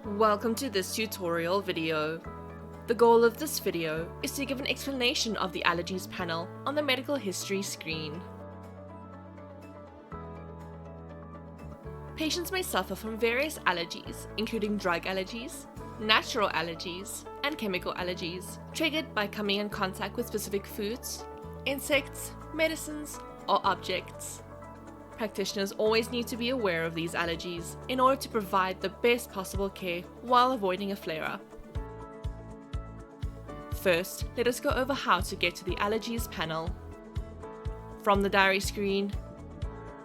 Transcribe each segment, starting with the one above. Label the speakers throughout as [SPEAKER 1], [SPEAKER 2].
[SPEAKER 1] Welcome to this tutorial video. The goal of this video is to give an explanation of the allergies panel on the medical history screen. Patients may suffer from various allergies, including drug allergies, natural allergies, and chemical allergies, triggered by coming in contact with specific foods, insects, medicines, or objects. Practitioners always need to be aware of these allergies in order to provide the best possible care while avoiding a flare-up. First, let us go over how to get to the allergies panel. From the diary screen,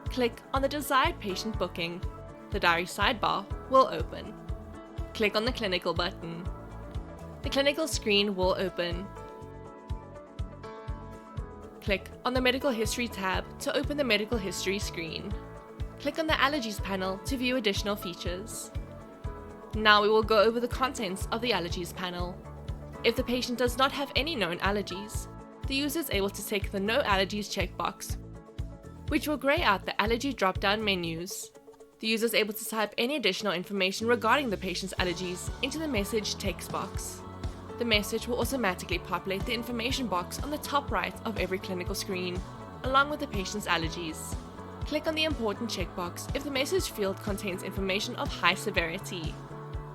[SPEAKER 1] click on the desired patient booking. The diary sidebar will open. Click on the clinical button. The clinical screen will open. Click on the Medical History tab to open the Medical History screen. Click on the Allergies panel to view additional features. Now we will go over the contents of the Allergies panel. If the patient does not have any known allergies, the user is able to tick the No Allergies checkbox, which will grey out the allergy drop-down menus. The user is able to type any additional information regarding the patient's allergies into the message text box. The message will automatically populate the information box on the top right of every clinical screen, along with the patient's allergies. Click on the important checkbox if the message field contains information of high severity.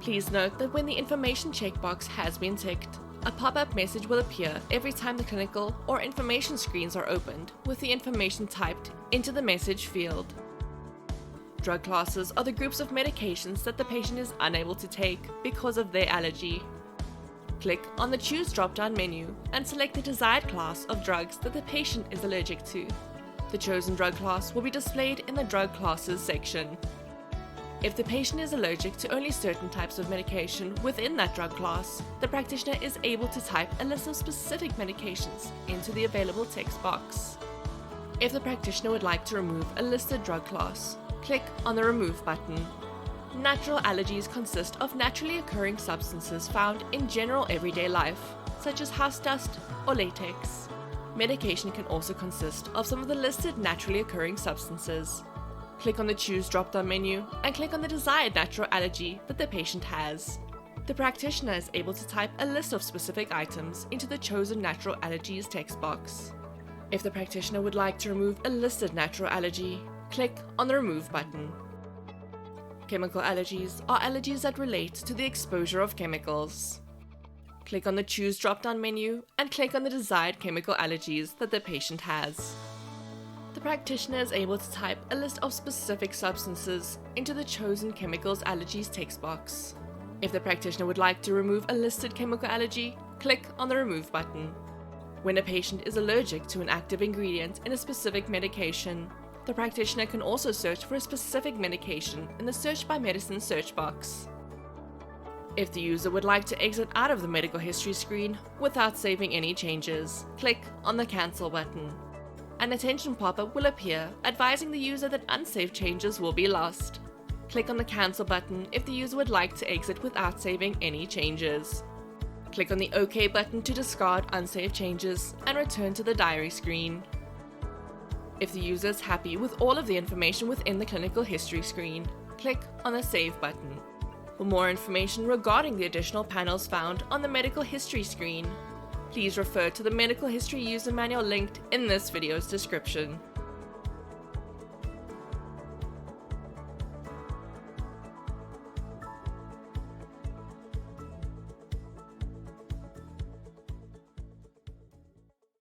[SPEAKER 1] Please note that when the information checkbox has been ticked, a pop-up message will appear every time the clinical or information screens are opened with the information typed into the message field. Drug classes are the groups of medications that the patient is unable to take because of their allergy. Click on the Choose drop-down menu and select the desired class of drugs that the patient is allergic to. The chosen drug class will be displayed in the Drug Classes section. If the patient is allergic to only certain types of medication within that drug class, the practitioner is able to type a list of specific medications into the available text box. If the practitioner would like to remove a listed drug class, click on the Remove button. Natural allergies consist of naturally occurring substances found in general everyday life, such as house dust or latex. Medication can also consist of some of the listed naturally occurring substances. Click on the Choose drop-down menu and click on the desired natural allergy that the patient has. The practitioner is able to type a list of specific items into the chosen natural allergies text box. If the practitioner would like to remove a listed natural allergy, click on the Remove button. Chemical allergies are allergies that relate to the exposure of chemicals. Click on the Choose drop-down menu and click on the desired chemical allergies that the patient has. The practitioner is able to type a list of specific substances into the chosen chemicals allergies text box. If the practitioner would like to remove a listed chemical allergy, click on the Remove button. When a patient is allergic to an active ingredient in a specific medication, the practitioner can also search for a specific medication in the Search by Medicine search box. If the user would like to exit out of the medical history screen without saving any changes, click on the Cancel button. An attention pop-up will appear advising the user that unsaved changes will be lost. Click on the Cancel button if the user would like to exit without saving any changes. Click on the OK button to discard unsaved changes and return to the diary screen. If the user is happy with all of the information within the clinical history screen, click on the Save button. For more information regarding the additional panels found on the medical history screen, please refer to the medical history user manual linked in this video's description.